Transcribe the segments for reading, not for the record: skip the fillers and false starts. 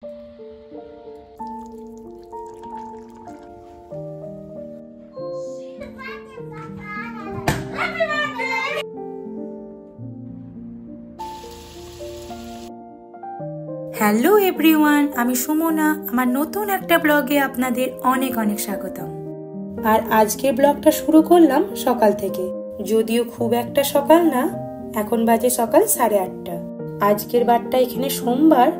Hello everyone, আমি সুমনা। আমার নতুন একটা ব্লগে আপনাদের অনেক অনেক স্বাগতম। আর আজকের ব্লগটা শুরু করলাম সকাল থেকে, যদিও খুব একটা সকাল না, এখন বাজে সকাল 8:30। আজকের বারটা এখানে সোমবার,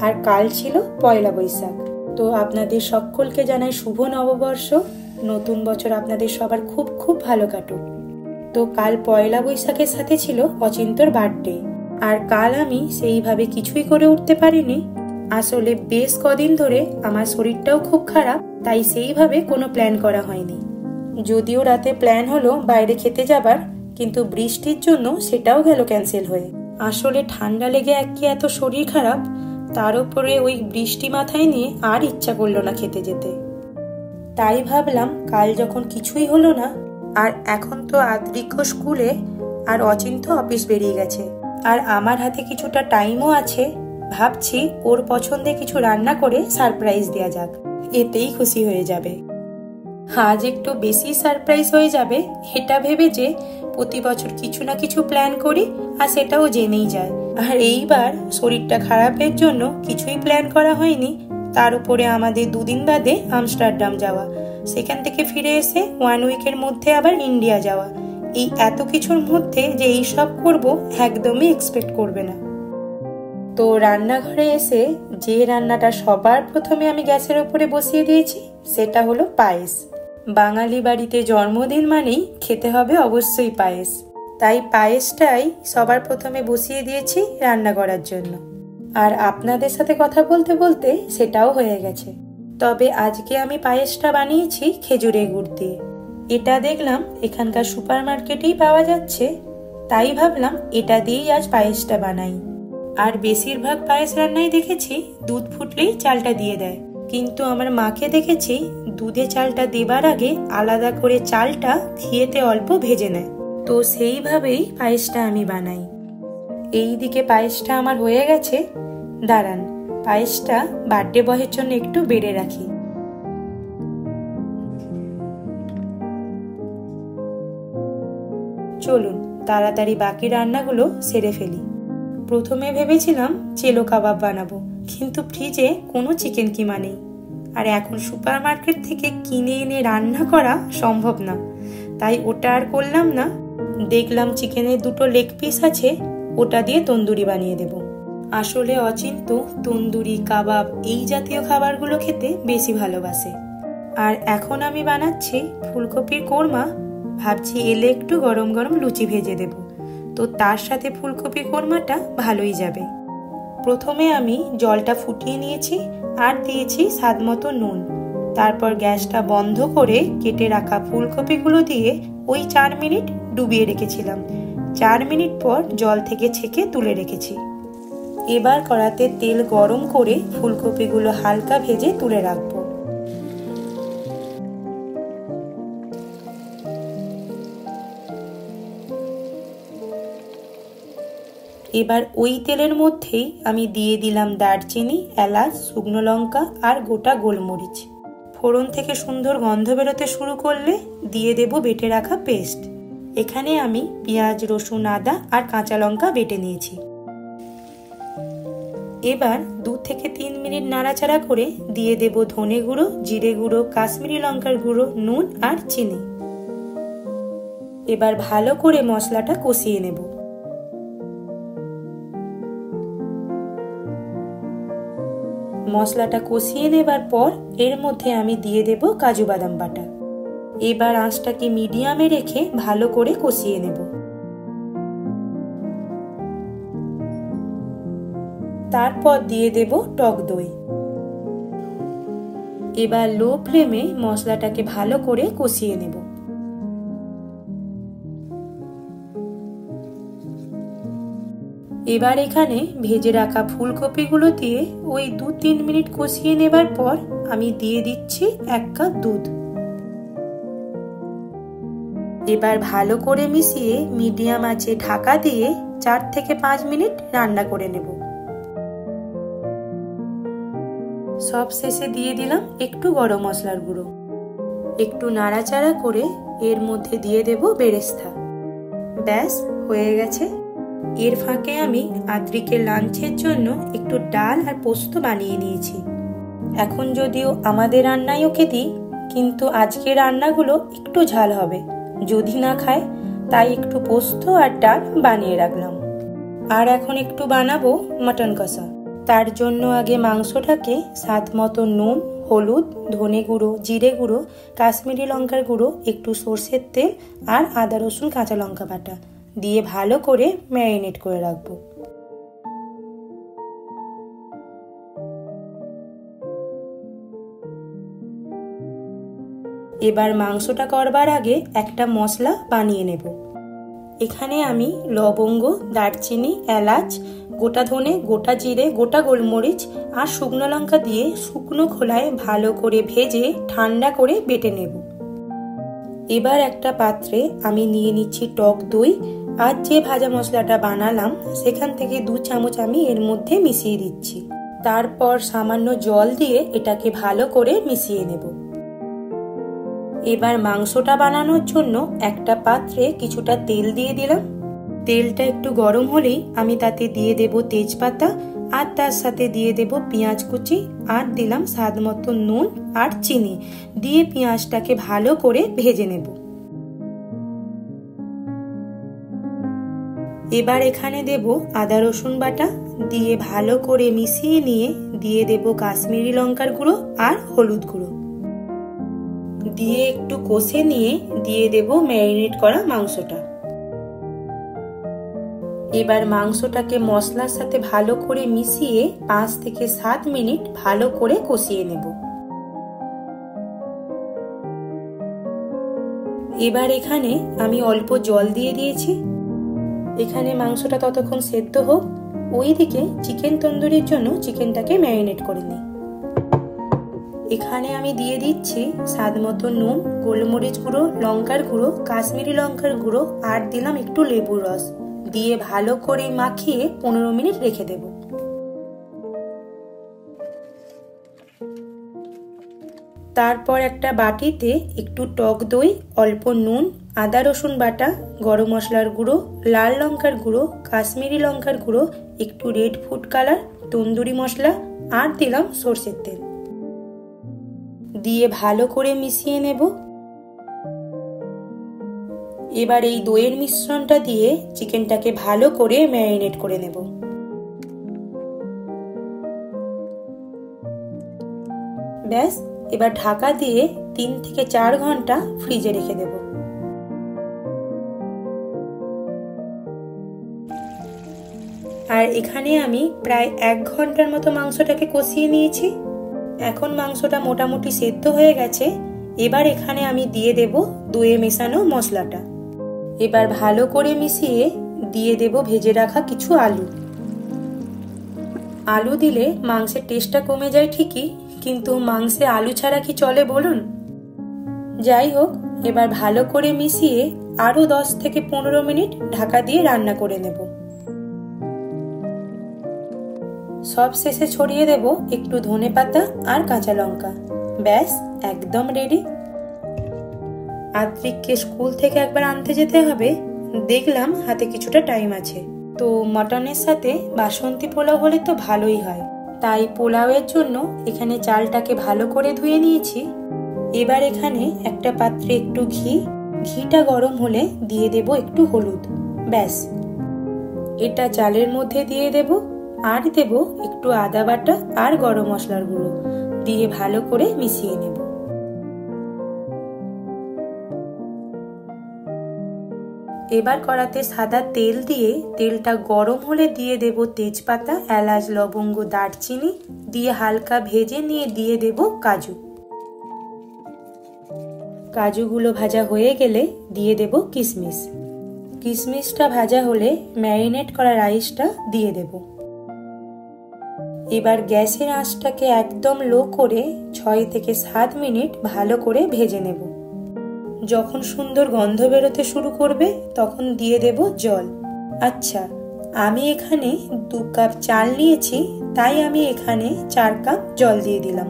আর কাল ছিল পয়লা বৈশাখ। তো আপনাদের সকলকে জানাই শুভ নববর্ষ। নতুন বছর আপনাদের সবার খুব খুব ভালো কাটুক। তো কাল পয়লা বৈশাখের সাথে ছিল অচিন্তর বার্থডে, আর কাল আমি সেইভাবে কিছুই করে উঠতে পারিনি। আসলে বেশ কদিন ধরে আমার শরীরটাও খুব খারাপ, তাই সেইভাবে কোনো প্ল্যান করা হয়নি। যদিও রাতে প্ল্যান হলো বাইরে খেতে যাবার, কিন্তু বৃষ্টির জন্য সেটাও গেল ক্যান্সেল হয়ে। আসলে ঠান্ডা লেগে এত শরীর খারাপ, তার উপরে ওই বৃষ্টি মাথায় নিয়ে আর ইচ্ছা করলো না খেতে যেতে। তাই ভাবলাম কাল যখন কিছুই হলো না, আর এখন তো আদ্রিক স্কুলে আর অচিন্ত অফিস বেরিয়ে গেছে, আর আমার হাতে কিছুটা টাইমও আছে, ভাবছি ওর পছন্দে কিছু রান্না করে সারপ্রাইজ দেয়া যাক, এতেই খুশি হয়ে যাবে। আজ একটু বেশি সারপ্রাইজ হয়ে যাবে এটা ভেবে যে প্রতি বছর কিছু না কিছু প্ল্যান করি, আর সেটাও জেনেই যায়। আর এইবার শরীরটা খারাপের জন্য কিছুই প্ল্যান করা হয়নি। তার উপরে আমাদের 2 দিন বাদে আমস্টারডাম যাওয়া, সেখান থেকে ফিরে এসে 1 উইকের মধ্যে আবার ইন্ডিয়া যাওয়া। এই এত কিছুর মধ্যে যে এই সব করবো একদমই এক্সপেক্ট করবে না। তো রান্নাঘরে এসে যে রান্নাটা সবার প্রথমে আমি গ্যাসের উপরে বসিয়ে দিয়েছি সেটা হলো পায়েস। বাঙালি বাড়িতে জন্মদিন মানেই খেতে হবে অবশ্যই পায়েস, তাই পায়েসটাই সবার প্রথমে বসিয়ে দিয়েছি রান্না করার জন্য। আর আপনাদের সাথে কথা বলতে বলতে সেটাও হয়ে গেছে। তবে আজকে আমি পায়েসটা বানিয়েছি খেজুরের গুড় দিয়ে। এটা দেখলাম এখানকার সুপার মার্কেটেই পাওয়া যাচ্ছে, তাই ভাবলাম এটা দিয়েই আজ পায়েসটা বানাই। আর বেশিরভাগ পায়েস রান্নায় দেখেছি দুধ ফুটলেই চালটা দিয়ে দেয়, কিন্তু আমার মাকে দেখেছি দুধে চালটা দেবার আগে আলাদা করে চালটা ঘিয়েতে অল্প ভেজে নেয়। তো সেইভাবেই পায়েসটা আমি বানাই। এই দিকে পায়েসটা আমার হয়ে গেছে। দাঁড়ান, পায়েসটা বার্থডে বয়ের জন্য একটু বেড়ে রাখি। চলুন তাড়াতাড়ি বাকি রান্নাগুলো সেরে ফেলি। প্রথমে ভেবেছিলাম চেলো কাবাব বানাবো, কিন্তু ফ্রিজে কোনো চিকেন কিমা নেই, আর এখন সুপার মার্কেট থেকে কিনে এনে রান্না করা সম্ভব না, তাই ওটা আর করলাম না। দেখলাম চিকেনের 2টো লেগ পিস আছে, ওটা দিয়ে তন্দুরি বানিয়ে দেব। আসলে অচিন্ত তন্দুরি, কাবাব এই জাতীয় খাবারগুলো খেতে বেশি ভালোবাসে। আর এখন আমি বানাচ্ছি ফুলকপির কোরমা। ভাবছি এলে একটু গরম গরম লুচি ভেজে দেব, তো তার সাথে ফুলকপি কোরমাটা ভালোই যাবে। প্রথমে আমি জলটা ফুটিয়ে নিয়েছি আর দিয়েছি স্বাদ মতো নুন। তারপর গ্যাসটা বন্ধ করে কেটে রাখা ফুলকপিগুলো দিয়ে ওই 4 মিনিট ডুবিয়ে রেখেছিলাম। 4 মিনিট পর জল থেকে ছেঁকে তুলে রেখেছি। এবার কড়াতে তেল গরম করে ফুলকপিগুলো হালকা ভেজে তুলে রাখবো। এবার ওই তেলের মধ্যেই আমি দিয়ে দিলাম দারচিনি, এলাচ, শুকনো লঙ্কা আর গোটা গোলমরিচ। ফোড়ন থেকে সুন্দর গন্ধ বেরোতে শুরু করলে দিয়ে দেব বেটে রাখা পেস্ট। এখানে আমি পেঁয়াজ, রসুন, আদা আর কাঁচা লঙ্কা বেটে নিয়েছি। এবার 2 থেকে 3 মিনিট নাড়াচাড়া করে দিয়ে দেব ধনে গুঁড়ো, জিরে গুঁড়ো, কাশ্মীরি লঙ্কার গুঁড়ো, নুন আর চিনি। এবার ভালো করে মশলাটা কষিয়ে নেব। মশলাটা কষিয়ে নেবার পর এর মধ্যে আমি দিয়ে দেব কাজু বাদাম বাটা। এবার আঁচটাকে মিডিয়ামে রেখে ভালো করে কষিয়ে নেব। তারপর দিয়ে দেব টক দই। এবার লো ফ্লেমে মশলাটাকে ভালো করে কষিয়ে নেব। এবার এখানে ভেজে রাখা ফুলকপিগুলো দিয়ে ওই 2-3 মিনিট কষিয়ে নেবার পর আমি দিয়ে দিচ্ছি 1 কাপ দুধ। এবার ভালো করে মিশিয়ে মিডিয়াম আঁচে ঢাকা দিয়ে 4 থেকে 5 মিনিট রান্না করে নেব। সব শেষে দিয়ে দিলাম একটু গরম মশলার গুঁড়ো। একটু নাড়াচাড়া করে এর মধ্যে দিয়ে দেব বেরেস্তা। ব্যাস হয়ে গেছে। এর ফাঁকে আমি আদ্রিকের লাঞ্চের জন্য একটু ডাল আর পোস্ত বানিয়ে নিয়েছি। এখন যদিও আমাদের রান্নাই ওকে দিই, কিন্তু আজকের রান্নাগুলো একটু ঝাল হবে, যদি না খায় তাই একটু পোস্ত আর ডাল বানিয়ে রাখলাম। আর এখন একটু বানাবো মাটন কষা। তার জন্য আগে মাংসটাকে স্বাদ মতো নুন, হলুদ, ধনে গুঁড়ো, জিরে গুঁড়ো, কাশ্মীরি লঙ্কার গুঁড়ো, একটু সর্ষের তেল আর আদা রসুন কাঁচা লঙ্কা বাটা দিয়ে ভালো করে ম্যারিনেট করে রাখবো। এবার মাংসটা করবার আগে একটা মশলা বানিয়ে নেব। এখানে আমি লবঙ্গ, দারচিনি, এলাচ, গোটা ধনে, গোটা জিরে, গোটা গোলমরিচ আর শুকনো লঙ্কা দিয়ে শুকনো খোলায় ভালো করে ভেজে ঠান্ডা করে বেটে নেব। এবার একটা পাত্রে আমি নিয়ে নিচ্ছি টক দই আর যে ভাজা মশলাটা বানালাম সেখান থেকে 2 চামচ আমি এর মধ্যে মিশিয়ে দিচ্ছি। তারপর সামান্য জল দিয়ে এটাকে ভালো করে মিশিয়ে নেব। এবার মাংসটা বানানোর জন্য একটা পাত্রে কিছুটা তেল দিয়ে দিলাম। তেলটা একটু গরম হলেই আমি তাতে দিয়ে দেব তেজপাতা আর তার সাথে দিয়ে দেব পেঁয়াজ কুচি আর দিলাম স্বাদ মতো নুন আর চিনি দিয়ে পেঁয়াজটাকে ভালো করে ভেজে নেব। এবার এখানে দেব আদা রসুন বাটা দিয়ে ভালো করে মিশিয়ে নিয়ে দিয়ে দেব কাশ্মীরি লঙ্কার গুঁড়ো আর হলুদ গুঁড়ো দিয়ে একটু কষে নিয়ে দিয়ে দেব ম্যারিনেট করা মাংসটা। এবার মাংসটাকে মশলার সাথে ভালো করে মিশিয়ে 5 থেকে 7 মিনিট ভালো করে কষিয়ে নেব। এবার এখানে আমি অল্প জল দিয়ে দিয়েছি। এখানে মাংসটা ততক্ষণ সেদ্ধ হোক, ওইদিকে চিকেন তন্দুরির জন্য চিকেনটাকে ম্যারিনেট করে নিই। এখানে আমি দিয়ে দিচ্ছি স্বাদ মতো নুন, গোলমরিচ গুঁড়ো, লঙ্কার গুঁড়ো, কাশ্মীরি লঙ্কার গুঁড়ো আর দিলাম একটু লেবুর রস দিয়ে ভালো করে মাখিয়ে 15 মিনিট রেখে দেব। তারপর একটা বাটিতে একটু টক দই, অল্প নুন, আদা রসুন বাটা, গরম মশলার গুঁড়ো, লাল লঙ্কার গুঁড়ো, কাশ্মীরি লঙ্কার গুঁড়ো, একটু রেড ফুড কালার, তন্দুরি মশলা আর দিলাম সর্ষের তেল দিয়ে ভালো করে মিশিয়ে নেব। এবার এই দইয়ের মিশ্রণটা দিয়ে চিকেনটাকে ভালো করে ম্যারিনেট করে নেব। ব্যাস, এবার ঢাকা দিয়ে 3 থেকে 4 ঘন্টা ফ্রিজে রেখে দেব। আর এখানে আমি প্রায় 1 ঘন্টার মতো মাংসটাকে কষিয়ে নিয়েছি। এখন মাংসটা মোটামুটি সেদ্ধ হয়ে গেছে। এবার এখানে আমি দিয়ে দেব দইয়ে মেশানো মশলাটা। এবার ভালো করে মিশিয়ে দিয়ে দেব ভেজে রাখা কিছু আলু। আলু দিলে মাংসের টেস্টটা কমে যায় ঠিকই, কিন্তু মাংসে আলু ছাড়া কি চলে বলুন? যাই হোক, এবার ভালো করে মিশিয়ে আরো 10 থেকে 15 মিনিট ঢাকা দিয়ে রান্না করে নেব। সব শেষে ছড়িয়ে দেব একটু ধনেপাতা আর কাঁচা লঙ্কা। ব্যাস, একদম রেডি। আদ্রিককে স্কুল থেকে একবার আনতে যেতে হবে, দেখলাম হাতে কিছুটা টাইম আছে, তো মটনের সাথে বাসন্তী পোলাও হলে তো ভালোই হয়। তাই পোলাওয়ের জন্য এখানে চালটাকে ভালো করে ধুয়ে নিয়েছি। এবার এখানে একটা পাত্রে একটু ঘিটা গরম হলে দিয়ে দেব একটু হলুদ। ব্যাস, এটা চালের মধ্যে দিয়ে দেব আর দেব একটু আদা বাটা আর গরম মশলার গুঁড়ো দিয়ে ভালো করে মিশিয়ে নেব। এবার কড়াতে সাদা তেল দিয়ে তেলটা গরম হলে দিয়ে দেব তেজপাতা, এলাচ, লবঙ্গ, দারচিনি দিয়ে হালকা ভেজে নিয়ে দিয়ে দেব কাজু। কাজুগুলো ভাজা হয়ে গেলে দিয়ে দেব কিশমিশ। কিশমিশটা ভাজা হলে ম্যারিনেট করা রাইসটা দিয়ে দেব। এবার গ্যাসের আঁচটাকে একদম লো করে 6 থেকে 7 মিনিট ভালো করে ভেজে নেব। যখন সুন্দর গন্ধ বেরোতে শুরু করবে তখন দিয়ে দেব জল। আচ্ছা, আমি এখানে 2 কাপ চাল নিয়েছি, তাই আমি এখানে 4 কাপ জল দিয়ে দিলাম।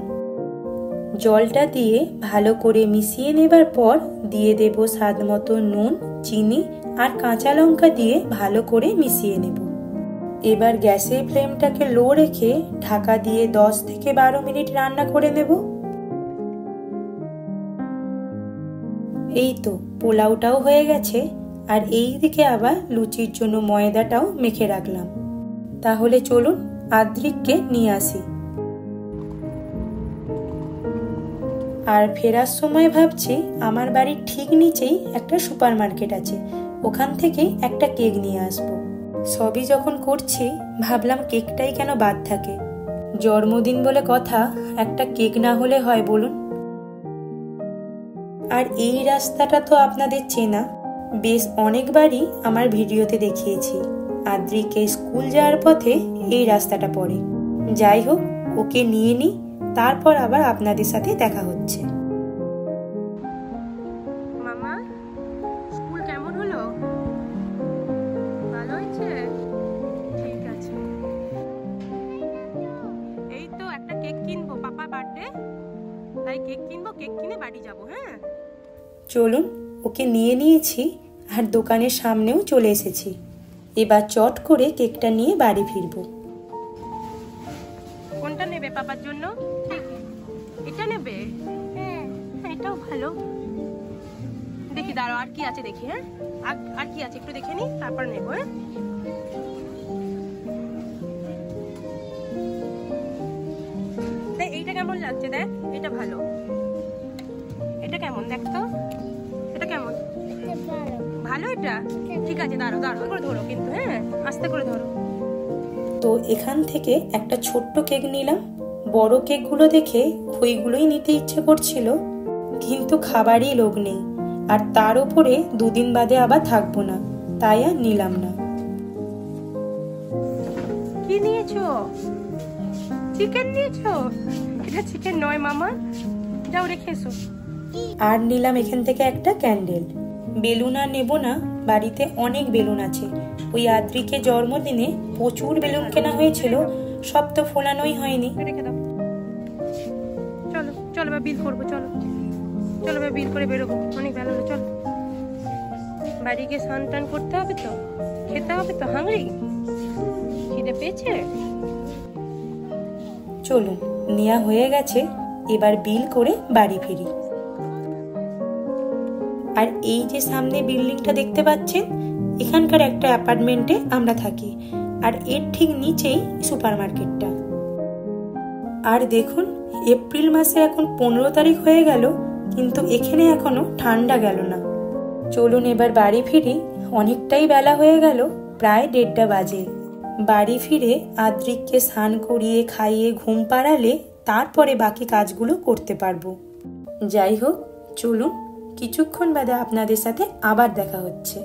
জলটা দিয়ে ভালো করে মিশিয়ে নেবার পর দিয়ে দেব স্বাদ মতো নুন, চিনি আর কাঁচা লঙ্কা দিয়ে ভালো করে মিশিয়ে নেব। এবার গ্যাসের ফ্লেমটাকে লো রেখে ঢাকা দিয়ে 10 থেকে 12 মিনিট রান্না করে নেব। এই তো পোলাওটাও হয়ে গেছে, আর এই দিকে আবার লুচির জন্য ময়দাটাও মেখে রাখলাম। তাহলে চলুন আদ্রিককে নিয়ে আসি। আর ফেরার সময় ভাবছি আমার বাড়ির ঠিক নিচেই একটা সুপার মার্কেট আছে, ওখান থেকেই একটা কেক নিয়ে আসবো। সবই যখন করছি ভাবলাম কেকটাই কেন বাদ থাকে। জন্মদিন বলে কথা, একটা কেক না হলে হয় বলুন? আর এই রাস্তাটা তো আপনাদের চেনা, বেশ অনেকবারই আমার ভিডিওতে দেখিয়েছি। আদ্রিকে স্কুল যাওয়ার পথে এই রাস্তাটা পড়ে। যাই হোক, ওকে নিয়ে নিই, তারপর আবার আপনাদের সাথে দেখা হচ্ছে। মামা, স্কুল কেমন হলো? ভালো হয়েছে? ঠিক আছে। এই তো একটা কেক কিনবো, পাপার বার্থডে, তাই কেক কিনবো, কেক কিনে বাড়ি যাবো। হ্যাঁ চলুন, ওকে নিয়ে নিয়েছি আর দোকানের সামনেও চলে এসেছি। এবার চট করে কেকটা নিয়ে বাড়ি ফিরবো। কোনটা নেবে পাপার জন্য? এটা নেবে? হ্যাঁ, এটাও ভালো। দেখি দাঁড়াও, আর কি আছে দেখি। হ্যাঁ, আর কি আছে একটু দেখে নি, তারপর নেবো। হ্যাঁ, এইটা কেমন লাগছে দেখ, এটা ভালো। এটা কেমন দেখ তো, এটা কেমন? ভালো এটা? ঠিক আছে, দাঁড়াও দাঁড়াও করে ধরো কিন্তু, হ্যাঁ আস্তে করে ধরো। তো এখান থেকে একটা ছোট্ট কেক নিলাম। বড় কেকগুলো দেখে ওইগুলোই নিতে ইচ্ছে করছিল, কিন্তু খাবারই লোভ নেই, আর তার উপরে 2 দিন বাদে আবার থাকবো না, তাই আর নিলাম না। কি নিয়েছো? চিকেন নিয়েছো? এটা চিকেন নয় মামা, যাও রেখে এসো। আর নিলাম এখান থেকে একটা ক্যান্ডেল। বেলুন আর নেবো না, বাড়িতে অনেক বেলুন আছে। ওই আদ্রিকে জন্মদিনে প্রচুর বেলুন কেনা হয়েছিল, সব তো ফোলানোই হয়নি। রেখে দাও। চলো চলো, এবার বিল করবো। চলো চলো, এবার বিল করে বেরোবো, অনেক বেলা হলো। চলো বাড়ি গিয়ে স্নান টান করতে হবে, তো খেতে হবে, তো হাংরি, খিদে পেয়েছে। চলুন, নেওয়া হয়ে গেছে, এবার বিল করে বাড়ি ফিরি। আর এই যে সামনে বিল্ডিংটা দেখতে পাচ্ছেন, এখানকার একটা অ্যাপার্টমেন্টে আমরা থাকি, আর এর ঠিক নিচেই সুপার মার্কেটটা। আর দেখুন, এপ্রিল মাসে এখন 15 তারিখ হয়ে গেল, কিন্তু এখানে এখনো ঠান্ডা গেল না। চলুন এবার বাড়ি ফিরি, অনেকটাই বেলা হয়ে গেল, প্রায় 1:30 বাজে। বাড়ি ফিরে আদ্রিককে স্নান করিয়ে খাইয়ে ঘুম পাড়ালে তারপরে বাকি কাজগুলো করতে পারবো। যাই হোক, চলুন কিছুক্ষণ বাদে আপনাদের সাথে আবার দেখা হচ্ছে।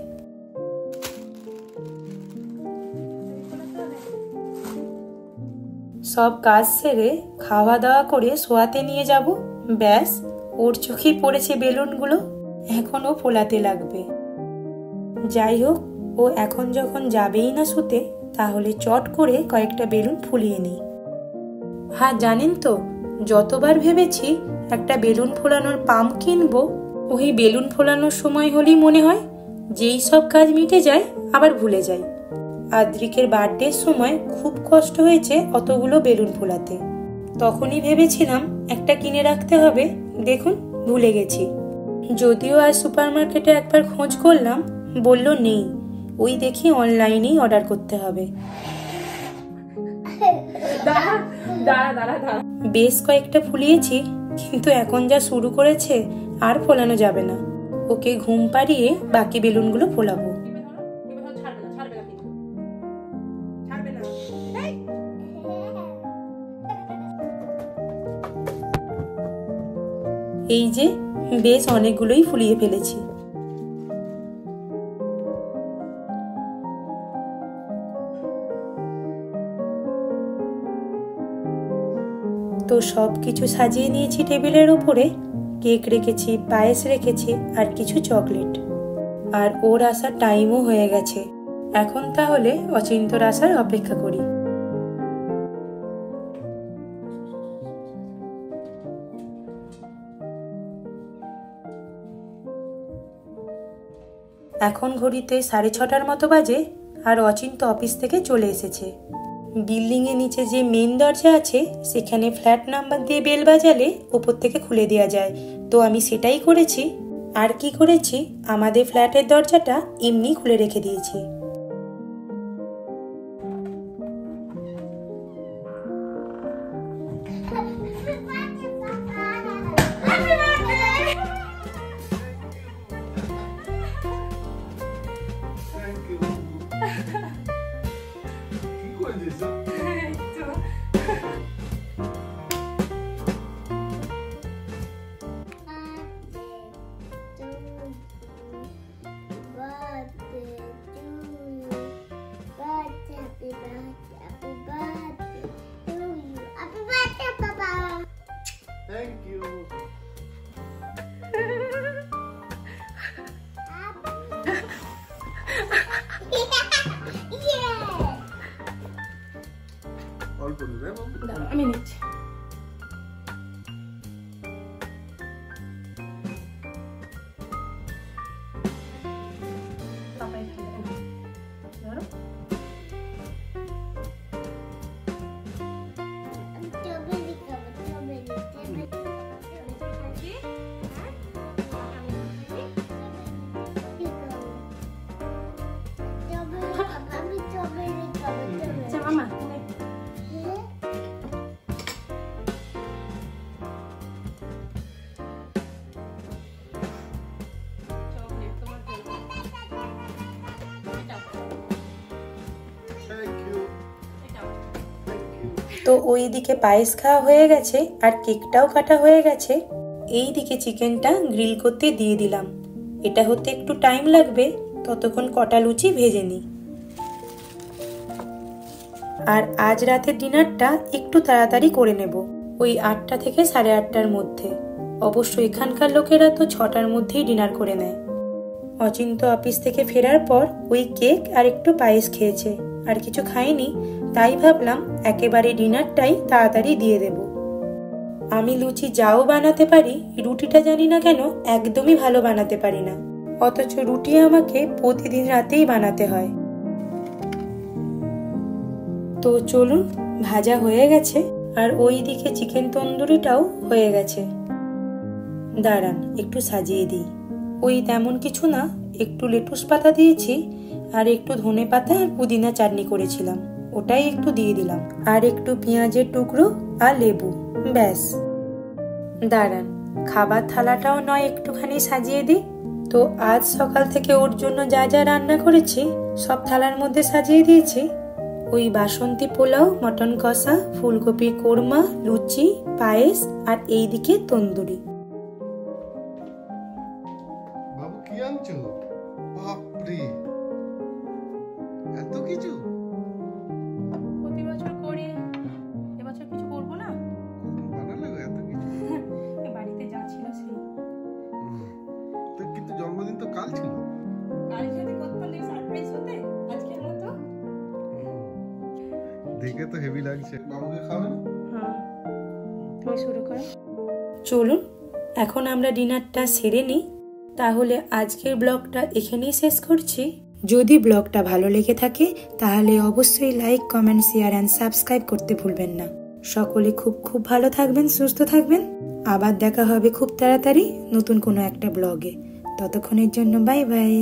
সব কাজ সেরে খাওয়া দাওয়া করে শোয়াতে নিয়ে যাব। ব্যাস, ওর চোখেই পড়েছে বেলুনগুলো, এখনো ফোলাতে লাগবে। যাই হোক, ও এখন যখন যাবেই না শুতে, তাহলে চট করে কয়েকটা বেলুন ফুলিয়ে নিই। হ্যাঁ জানেন তো, যতবার ভেবেছি একটা বেলুন ফোলানোর পাম্প কিনবো, ওই বেলুন ফোলানোর সময় হলেই মনে হয় যেই সব কাজ মিটে যায় আবার ভুলে যাই। আদ্রিকের বার্থডের সময় খুব কষ্ট হয়েছে অতগুলো বেলুন ফোলাতে, তখনই ভেবেছিলাম একটা কিনে রাখতে হবে, দেখুন ভুলে গেছি। যদিও আজ সুপার মার্কেটে একবার খোঁজ করলাম, বলল নেই, ওই দেখি অনলাইনেই অর্ডার করতে হবে। বেশ কয়েকটা ফুলিয়েছি, কিন্তু এখন যা শুরু করেছে আর ফোলানো যাবে না। ওকে ঘুম পাড়িয়ে বাকি বেলুনগুলো ফোলাবো। এই যে বেশ অনেকগুলোই ফুলিয়ে ফেলেছি। তো সবকিছু সাজিয়ে নিয়েছি টেবিলের উপরে, কেক রেখেছি, পায়েস রেখেছি আর কিছু চকলেট। আর ওর আসার টাইমও হয়ে গেছে, এখন তাহলে অচিন্তর আসার অপেক্ষা করি। এখন ঘড়িতে 6:30 মতো বাজে আর অচিন্ত অফিস থেকে চলে এসেছে। বিল্ডিংয়ের নিচে যে মেন দরজা আছে সেখানে ফ্ল্যাট নাম্বার দিয়ে বেল বাজালে উপর থেকে খুলে দেওয়া যায়, তো আমি সেটাই করেছি। আর কি করেছি, আমাদের ফ্ল্যাটের দরজাটা এমনি খুলে রেখে দিয়েছি। Thank you. অল্প নেবে বাবু, আমি নিচ্ছি। তো ওই দিকে পায়েস খাওয়া হয়ে গেছে আর কেকটাও কাটা হয়ে গেছে। এই দিকে চিকেনটা গ্রিল করতে দিয়ে দিলাম। এটা হতে একটু টাইম লাগবে, ততক্ষণ কটা লুচি ভেজে নিই। আর আজ রাতের ডিনারটা একটু তাড়াতাড়ি করে নেব, ওই 8টা থেকে 8:30টার মধ্যে। অবশ্য এখানকার লোকেরা তো 6টার মধ্যেই ডিনার করে নেয়। অচিন্ত অফিস থেকে ফেরার পর ওই কেক আর একটু পায়েস খেয়েছে, আর কিছু খাইনি। তাই ভাবলাম একেবারে ডিনারটাই তাড়াতাড়ি দিয়ে দেব। আমি লুচি যাও বানাতে পারি, রুটিটা জানি না কেন একদমই ভালো বানাতে পারি না, অথচ রুটি আমাকে প্রতিদিন রাতেই বানাতে হয়। তো চলুন, ভাজা হয়ে গেছে আর ওই দিকে চিকেন তন্দুরিটাও হয়ে গেছে। দাঁড়ান একটু সাজিয়ে দিই। ওই তেমন কিছু না, একটু লেটুস পাতা দিয়েছি আর একটু ধনে পাতা আর পুদিনা চাটনি করেছিলাম, ওটাই একটু দিয়ে দিলাম। আর একটু পেঁয়াজের টুকরো আর লেবু, ব্যাস। দাঁড়ান খাবার থালাটাও নয় একটুখানি সাজিয়ে দিই। তো আজ সকাল থেকে ওর জন্য যা যা রান্না করেছি সব থালার মধ্যে সাজিয়ে দিয়েছি। ওই বাসন্তী পোলাও, মটন কষা, ফুলকপি কোরমা, লুচি, পায়েস আর এইদিকে তন্দুরি। বাবু কি আনছো? বাপরে, এত কিছু! প্রতি বছর করি, এবছর কিছু করবো না। বানালে এত কিছু? বাড়িতে যা ছিল সেই। তো কিন্তু জন্মদিন তো কাল ছিল। কাল যদি করতাম সারপ্রাইজ হতে আজকের মতো। দেখে তো হেভি লাগছে। বাবুকে খাবে না? হ্যাঁ, তুমি শুরু করো। চলুন এখন আমরা ডিনারটা সেরে নিই। তাহলে আজকের ব্লগটা এখানেই শেষ করছি। যদি ব্লগটা ভালো লেগে থাকে তাহলে অবশ্যই like, comment, share and subscribe করতে ভুলবেন না। সকলে খুব খুব ভালো থাকবেন, সুস্থ থাকবেন। আবার দেখা হবে খুব তাড়াতাড়ি নতুন কোনো একটা ব্লগে। ততক্ষণের জন্য বাই বাই।